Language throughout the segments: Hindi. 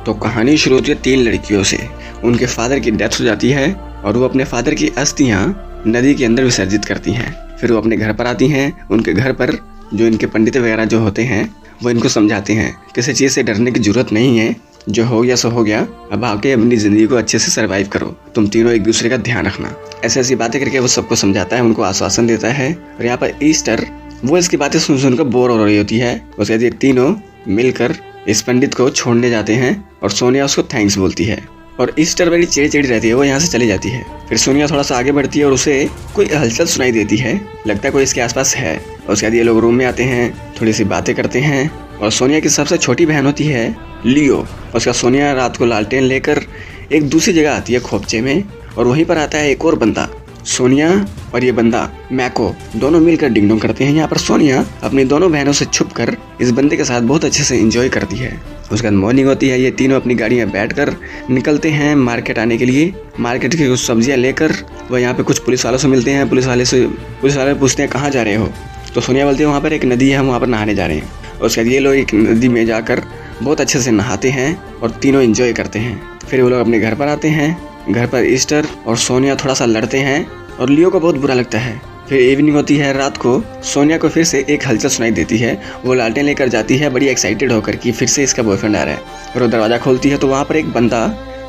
तो कहानी शुरू होती है 3 लड़कियों से। उनके फादर की डेथ हो जाती है और वो अपने फादर की अस्थियां नदी के अंदर विसर्जित करती हैं। फिर वो अपने घर पर आती हैं। उनके घर पर जो इनके पंडित वगैरह जो होते हैं वो इनको समझाते हैं किसी चीज़ से डरने की जरूरत नहीं है, जो हो गया सो हो गया, अब आके अपनी ज़िंदगी को अच्छे से सर्वाइव करो, तुम तीनों एक दूसरे का ध्यान रखना। ऐसी ऐसी बातें करके वो सबको समझाता है, उनको आश्वासन देता है। और यहाँ पर ईस्टर वो इसकी बातें सुन सुनकर बोर हो रही होती है। उसके बाद ये तीनों मिलकर इस पंडित को छोड़ने जाते हैं और सोनिया उसको थैंक्स बोलती है और ईस्टर बड़ी चिड़ी रहती है, वो यहाँ से चली जाती है। फिर सोनिया थोड़ा सा आगे बढ़ती है और उसे कोई हलचल सुनाई देती है, लगता है कोई इसके आसपास है। और उसके बाद ये लोग रूम में आते हैं, थोड़ी सी बातें करते हैं। और सोनिया की सबसे छोटी बहन होती है लियो। उसका सोनिया रात को लालटेन लेकर एक दूसरी जगह आती है खोपचे में, और वहीं पर आता है एक और बंदा। सोनिया और ये बंदा मैको दोनों मिलकर डिंग डोंग करते हैं। यहाँ पर सोनिया अपनी दोनों बहनों से छुपकर इस बंदे के साथ बहुत अच्छे से एंजॉय करती है। उसके बाद मॉर्निंग होती है, ये तीनों अपनी गाड़ी में बैठकर निकलते हैं मार्केट आने के लिए। मार्केट की कुछ सब्जियां लेकर वो यहाँ पे कुछ पुलिस वालों से मिलते हैं। पुलिस वाले पूछते हैं कहाँ जा रहे हो, तो सोनिया बोलती है वहाँ पर एक नदी है, हम वहाँ पर नहाने जा रहे हैं। और उसके बाद ये लोग एक नदी में जाकर बहुत अच्छे से नहाते हैं और तीनों एंजॉय करते हैं। फिर वो लोग अपने घर पर आते हैं। घर पर ईस्टर और सोनिया थोड़ा सा लड़ते हैं और लियो को बहुत बुरा लगता है। फिर इवनिंग होती है, रात को सोनिया को फिर से एक हलचल सुनाई देती है। वो लालटेन लेकर जाती है बड़ी एक्साइटेड होकर कि फिर से इसका बॉयफ्रेंड आ रहा है। और वो दरवाज़ा खोलती है तो वहाँ पर एक बंदा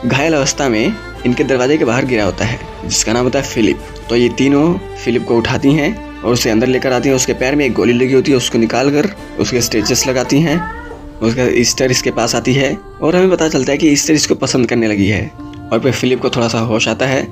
घायल अवस्था में इनके दरवाजे के बाहर गिरा होता है, जिसका नाम होता है फिलिप। तो ये तीनों फिलिप को उठाती हैं और उसे अंदर लेकर आती हैं। उसके पैर में एक गोली लगी होती है, उसको निकाल कर उसके स्टिचेस लगाती हैं। उसका ईस्टर इसके पास आती है और हमें पता चलता है कि ईस्टर इसको पसंद करने लगी है। और फिर फिलिप को थोड़ा सा होश आता है,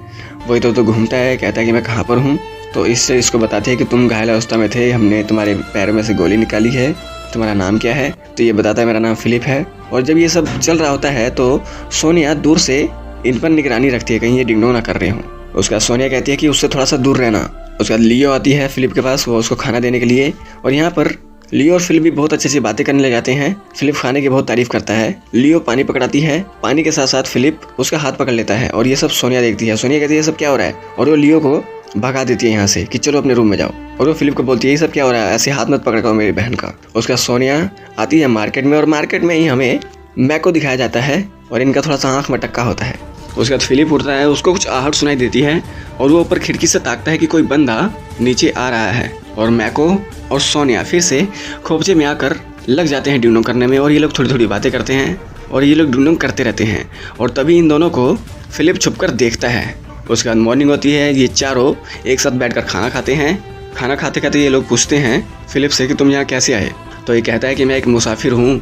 वो इधर उधर घूमता है, कहता है कि मैं कहाँ पर हूँ। तो ईस्टर इसको बताती है कि तुम घायल अवस्था में थे, हमने तुम्हारे पैरों में से गोली निकाली है, तुम्हारा नाम क्या है। तो ये बताता है मेरा नाम फिलिप है। और जब ये सब चल रहा होता है तो सोनिया दूर से इन पर निगरानी रखती है, कहीं ये डिंगडोंग ना कर रहे हों। उसका सोनिया कहती है कि उससे थोड़ा सा दूर रहना। उसके बाद लियो आती है फिलिप के पास, वो उसको खाना देने के लिए। और यहाँ पर लियो और फिलिप भी बहुत अच्छी सी बातें करने लग जाते हैं। फिलिप खाने की बहुत तारीफ करता है। लियो पानी पकड़ाती है, पानी के साथ साथ फिलिप उसका हाथ पकड़ लेता है। और ये सब सोनिया देखती है। सोनिया कहती है ये सब क्या हो रहा है, और वो लियो को भगा देती है यहाँ से कि चलो अपने रूम में जाओ। और वो फिलिप को बोलती है ये सब क्या हो रहा है, ऐसे हाथ मत पकड़ो मेरी बहन का। उसका सोनिया आती है मार्केट में, और मार्केट में ही हमें मैको दिखाया जाता है और इनका थोड़ा सा आँख मटक्का होता है। उसके बाद फिलिप उठता है, उसको कुछ आहट सुनाई देती है और वो ऊपर खिड़की से ताकता है कि कोई बंदा नीचे आ रहा है। और मैको और सोनिया फिर से खोपचे में आकर लग जाते हैं डिंगडोंग करने में। और ये लोग थोड़ी थोड़ी बातें करते हैं और ये लोग डिंगडोंग करते रहते हैं। और तभी इन दोनों को फिलिप छुपकर देखता है। उसके बाद मॉर्निंग होती है, ये चारों एक साथ बैठकर खाना खाते हैं। खाना खाते खाते ये लोग पूछते हैं फिलिप से कि तुम यहाँ कैसे आए। तो ये कहता है कि मैं एक मुसाफिर हूँ,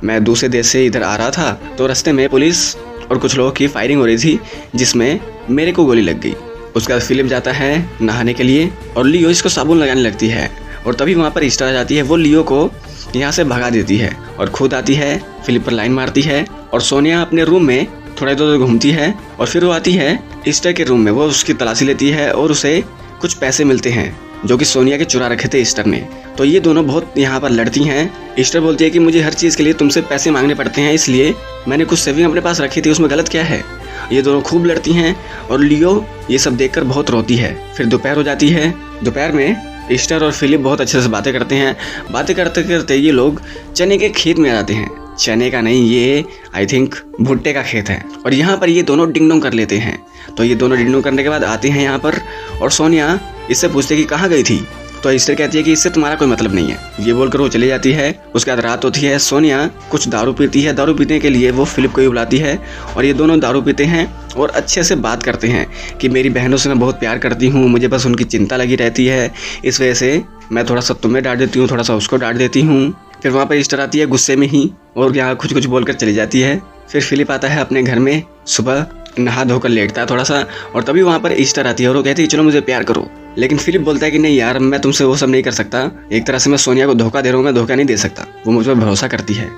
मैं दूसरे देश से इधर आ रहा था, तो रास्ते में पुलिस और कुछ लोगों की फायरिंग हो रही थी जिसमें मेरे को गोली लग गई। उसके बाद फिलिप जाता है नहाने के लिए और लियो इसको साबुन लगाने लगती है। और तभी वहाँ पर ईस्टर आ जाती है, वो लियो को यहाँ से भगा देती है और खुद आती है, फिलिप पर लाइन मारती है। और सोनिया अपने रूम में थोड़ा इधर उधर घूमती है और फिर वो आती है ईस्टर के रूम में। वो उसकी तलाशी लेती है और उसे कुछ पैसे मिलते हैं जो कि सोनिया के चुरा रखे थे ईस्टर ने। तो ये दोनों बहुत यहाँ पर लड़ती हैं। ईस्टर बोलती है कि मुझे हर चीज़ के लिए तुमसे पैसे मांगने पड़ते हैं, इसलिए मैंने कुछ सेविंग अपने पास रखी थी, उसमें गलत क्या है। ये दोनों खूब लड़ती हैं और लियो ये सब देखकर बहुत रोती है। फिर दोपहर हो जाती है। दोपहर में ईस्टर और फिलिप बहुत अच्छे से बातें करते हैं। बातें करते करते ये लोग चने के खेत में आ जाते हैं। चने का नहीं, ये आई थिंक भुट्टे का खेत है। और यहाँ पर ये दोनों डिंगडोंग कर लेते हैं। तो ये दोनों डिंगडोंग करने के बाद आते हैं यहाँ पर और सोनिया इससे पूछते कि कहाँ गई थी। तो ईस्टर कहती है कि इससे तुम्हारा कोई मतलब नहीं है। ये बोलकर वो चली जाती है। उसके बाद रात होती है, सोनिया कुछ दारू पीती है। दारू पीने के लिए वो फिलिप को ही बुलाती है और ये दोनों दारू पीते हैं और अच्छे से बात करते हैं कि मेरी बहनों से मैं बहुत प्यार करती हूँ, मुझे बस उनकी चिंता लगी रहती है, इस वजह से मैं थोड़ा सा तुम्हें डांट देती हूँ, थोड़ा सा उसको डांट देती हूँ। फिर वहाँ पर ईस्टर आती है गुस्से में ही और यहाँ कुछ बोलकर चली जाती है। फिर फिलिप आता है अपने घर में, सुबह नहा धोकर लेटता है थोड़ा सा। और तभी वहाँ पर ईस्टर आती है और वो कहती है चलो मुझे प्यार करो। लेकिन फिलिप बोलता है कि नहीं यार, मैं तुमसे वो सब नहीं कर सकता, एक तरह से मैं सोनिया को धोखा दे रहा हूँ, मैं धोखा नहीं दे सकता। वो मुझ पर भरोसा करती है।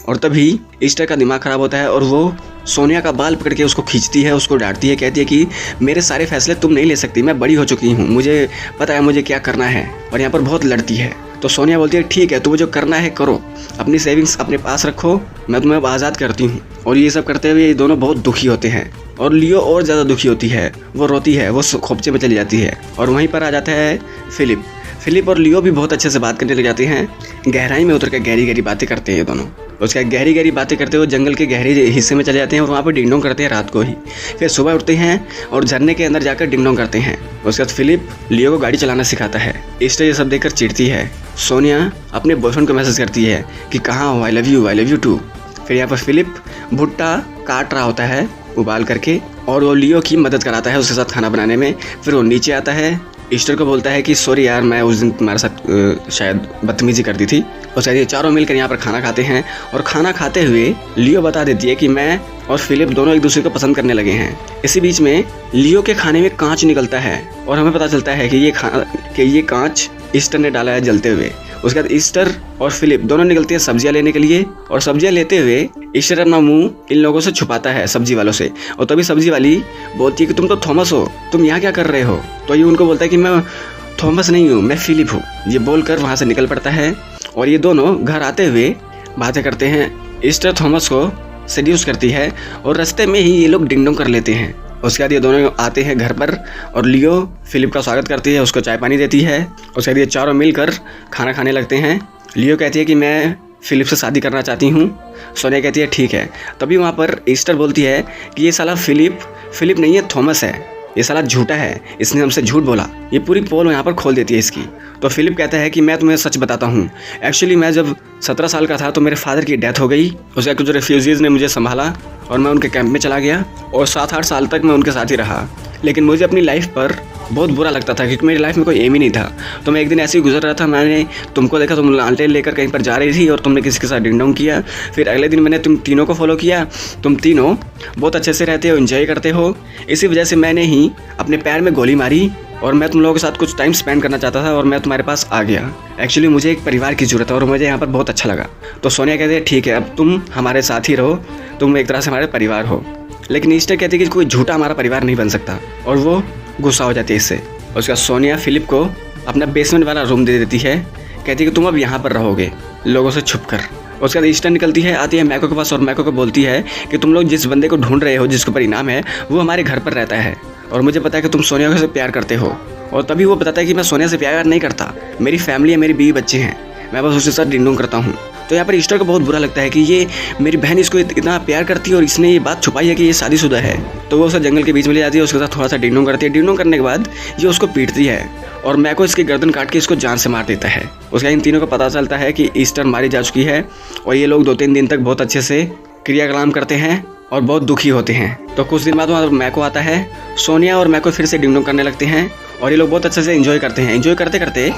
और तभी ईस्टर का दिमाग ख़राब होता है और वो सोनिया का बाल पकड़ के उसको खींचती है, उसको डांटती है, कहती है कि मेरे सारे फैसले तुम नहीं ले सकती, मैं बड़ी हो चुकी हूँ, मुझे पता है मुझे क्या करना है। और यहाँ पर बहुत लड़ती है। तो सोनिया बोलती है ठीक है, तुम्हें जो करना है करो, अपनी सेविंग्स अपने पास रखो, मैं तुम्हें अब आज़ाद करती हूँ। और ये सब करते हुए ये दोनों बहुत दुखी होते हैं और लियो और ज़्यादा दुखी होती है, वो रोती है, वो खोपचे में चली जाती है। और वहीं पर आ जाता है फिलिप और लियो भी बहुत अच्छे से बात करने लग जाते हैं। गहराई में उतर कर गहरी गहरी बातें करते हैं ये दोनों। उसके बाद गहरी गहरी बातें करते हुए जंगल के गहरे हिस्से में चले जाते हैं और वहाँ पर डिंग डोंग करते हैं रात को ही। फिर सुबह उठते हैं और झरने के अंदर जाकर डिंग डोंग करते हैं। उसके बाद फिलिप लियो को गाड़ी चलाना सिखाता है। ईस्टर ये सब देखकर चिढ़ती है। सोनिया अपने बॉयफ्रेंड को मैसेज करती है कि कहाँ हो, आई लव यू टू। फिर यहाँ पर फिलिप भुट्टा काट रहा होता है उबाल करके और वो लियो की मदद कराता है उसके साथ खाना बनाने में। फिर वो नीचे आता है, ईस्टर को बोलता है कि सॉरी यार, मैं उस दिन तुम्हारे साथ शायद बदतमीजी कर दी थी। उसके बाद ये चारों मिलकर यहाँ पर खाना खाते हैं और खाना खाते हुए लियो बता देती है कि मैं और फिलिप दोनों एक दूसरे को पसंद करने लगे हैं। इसी बीच में लियो के खाने में कांच निकलता है और हमें पता चलता है कि ये कांच ईस्टर ने डाला है जलते हुए। उसके बाद ईस्टर और फिलिप दोनों निकलते हैं सब्जियां लेने के लिए और सब्जियां लेते हुए ईस्टर अपना मुंह इन लोगों से छुपाता है, सब्जी वालों से। और तभी सब्जी वाली बोलती है कि तुम तो थॉमस हो, तुम यहाँ क्या कर रहे हो? तो ये उनको बोलता है कि मैं थॉमस नहीं हूँ, मैं फिलिप हूँ। ये बोलकर वहाँ से निकल पड़ता है और ये दोनों घर आते हुए बातें करते हैं। ईस्टर थॉमस को सेड्यूस करती है और रास्ते में ही ये लोग डिंग डोंग कर लेते हैं। उसके बाद ये दोनों आते हैं घर पर और लियो फिलिप का स्वागत करती है, उसको चाय पानी देती है। उसके बाद ये चारों मिलकर खाना खाने लगते हैं। लियो कहती है कि मैं फिलिप से शादी करना चाहती हूँ। सोनिया कहती है ठीक है। तभी वहाँ पर ईस्टर बोलती है कि ये साला फिलिप नहीं है, थॉमस है, ये साला झूठा है, इसने हमसे झूठ बोला। ये पूरी पोल यहाँ पर खोल देती है इसकी। तो फिलिप कहता है कि मैं तुम्हें सच बताता हूँ, एक्चुअली मैं जब 17 साल का था तो मेरे फादर की डेथ हो गई। उसके कुछ रेफ्यूजीज़ ने मुझे संभाला और मैं उनके कैंप में चला गया और 7-8 साल तक मैं उनके साथ ही रहा। लेकिन मुझे अपनी लाइफ पर बहुत बुरा लगता था क्योंकि मेरी लाइफ में कोई एम ही नहीं था। तो मैं एक दिन ऐसे ही गुजर रहा था, मैंने तुमको देखा, तुम लालटेन लेकर कहीं पर जा रही थी और तुमने किसी के साथ डिंग डोंग किया। फिर अगले दिन मैंने तुम तीनों को फॉलो किया। तुम तीनों बहुत अच्छे से रहते हो, एंजॉय करते हो। इसी वजह से मैंने ही अपने पैर में गोली मारी और मैं तुम लोगों के साथ कुछ टाइम स्पेंड करना चाहता था और मैं तुम्हारे पास आ गया। एक्चुअली मुझे एक परिवार की ज़रूरत है और मुझे यहाँ पर बहुत अच्छा लगा। तो सोनिया कहती है ठीक है, अब तुम हमारे साथ ही रहो, तुम एक तरह से हमारे परिवार हो। लेकिन ईस्टर कहती है कि कोई झूठा हमारा परिवार नहीं बन सकता और वो गुस्सा हो जाती है इससे। उसके बाद सोनिया फिलिप को अपना बेसमेंट वाला रूम दे देती है, कहती है कि तुम अब यहाँ पर रहोगे लोगों से छुप कर। उसके बाद ईस्टर निकलती है, आती है मैको के पास और मैको को बोलती है कि तुम लोग जिस बंदे को ढूंढ रहे हो, जिसके ऊपर इनाम है, वो हमारे घर पर रहता है और मुझे पता है कि तुम सोनिया से प्यार करते हो। और तभी वो बताता है कि मैं सोनिया से प्यार नहीं करता, मेरी फैमिली है, मेरी बीवी बच्चे हैं, मैं बस उसके साथ डिंग डोंग करता हूँ। तो यहाँ पर ईस्टर को बहुत बुरा लगता है कि ये मेरी बहन इसको इतना प्यार करती है और इसने ये बात छुपाई है कि ये शादीशुदा है। तो वो उसे जंगल के बीच में ले जाती है, उसके साथ थोड़ा सा डिंग डोंग करती है। डिंग डोंग करने के बाद ये उसको पीटती है और मैको इसकी गर्दन काट के इसको जान से मार देता है। उसके इन तीनों को पता चलता है कि ईस्टर मारी जा चुकी है और ये लोग 2-3 दिन तक बहुत अच्छे से क्रियाकलाप करते हैं और बहुत दुखी होते हैं। तो कुछ दिन बाद वहाँ मैको आता है, सोनिया और मैको फिर से डिंग डोंग करने लगते हैं और ये लोग बहुत अच्छे से एंजॉय करते हैं। एंजॉय करते करते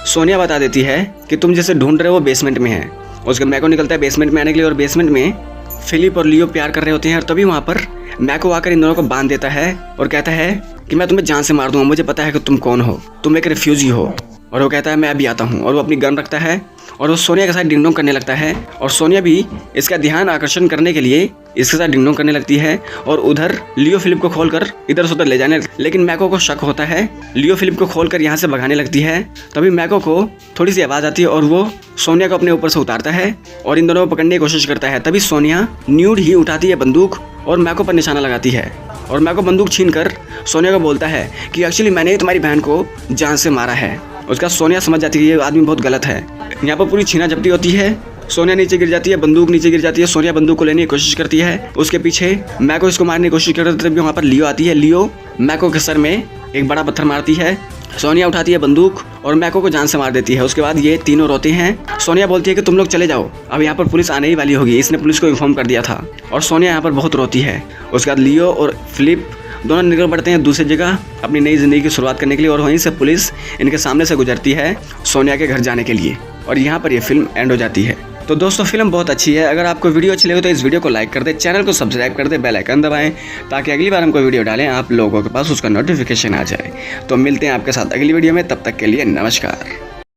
सोनिया बता देती है कि तुम जिसे ढूंढ रहे हो वो बेसमेंट में है। उसके मैको निकलता है बेसमेंट में आने के लिए और बेसमेंट में फिलिप और लियो प्यार कर रहे होते हैं और तभी वहाँ पर मैको आकर इन दोनों को बांध देता है और कहता है कि मैं तुम्हें जान से मार दूंगा, मुझे पता है कि तुम कौन हो, तुम एक रिफ्यूजी हो। और वो कहता है मैं अभी आता हूँ और वो अपनी गन रखता है और वो सोनिया के साथ डिंग डोंग करने लगता है और सोनिया भी इसका ध्यान आकर्षण करने के लिए इसके साथ डिंग डोंग करने लगती है और उधर लियो फिलिप को खोलकर इधर से उधर ले जाने। लेकिन मैको को शक होता है, लियो फिलिप को खोलकर यहाँ से भगाने लगती है। तभी मैको को थोड़ी सी आवाज़ आती है और वो सोनिया को अपने ऊपर से उतारता है और इन दोनों को पकड़ने की कोशिश करता है। तभी सोनिया न्यूड ही उठाती है बंदूक और मैको पर निशाना लगाती है और मैको बंदूक छीनकर सोनिया को बोलता है कि एक्चुअली मैंने ही तुम्हारी बहन को जान से मारा है। उसका सोनिया समझ जाती है कि ये आदमी बहुत गलत है। यहाँ पर पूरी छीना झपटी होती है, सोनिया नीचे गिर जाती है, बंदूक नीचे गिर जाती है। सोनिया बंदूक को लेने की कोशिश करती है, उसके पीछे मैको इसको मारने की कोशिश करती है। तभी वहाँ पर लियो आती है, लियो मैको के सर में एक बड़ा पत्थर मारती है। सोनिया उठाती है बंदूक और मैको को जान से मार देती है। उसके बाद ये तीनों रोते हैं। सोनिया बोलती है कि तुम लोग चले जाओ, अब यहाँ पर पुलिस आने ही वाली होगी, इसने पुलिस को इन्फॉर्म कर दिया था। और सोनिया यहाँ पर बहुत रोती है। उसके बाद लियो और फिलिप दोनों निकल पड़ते हैं दूसरी जगह अपनी नई ज़िंदगी की शुरुआत करने के लिए और वहीं से पुलिस इनके सामने से गुजरती है सोनिया के घर जाने के लिए और यहाँ पर यह फिल्म एंड हो जाती है। तो दोस्तों फिल्म बहुत अच्छी है। अगर आपको वीडियो अच्छी लगे तो इस वीडियो को लाइक कर दे, चैनल को सब्सक्राइब कर दे, बेल आइकन दबाएं ताकि अगली बार हम कोई वीडियो डालें आप लोगों के पास उसका नोटिफिकेशन आ जाए। तो मिलते हैं आपके साथ अगली वीडियो में, तब तक के लिए नमस्कार।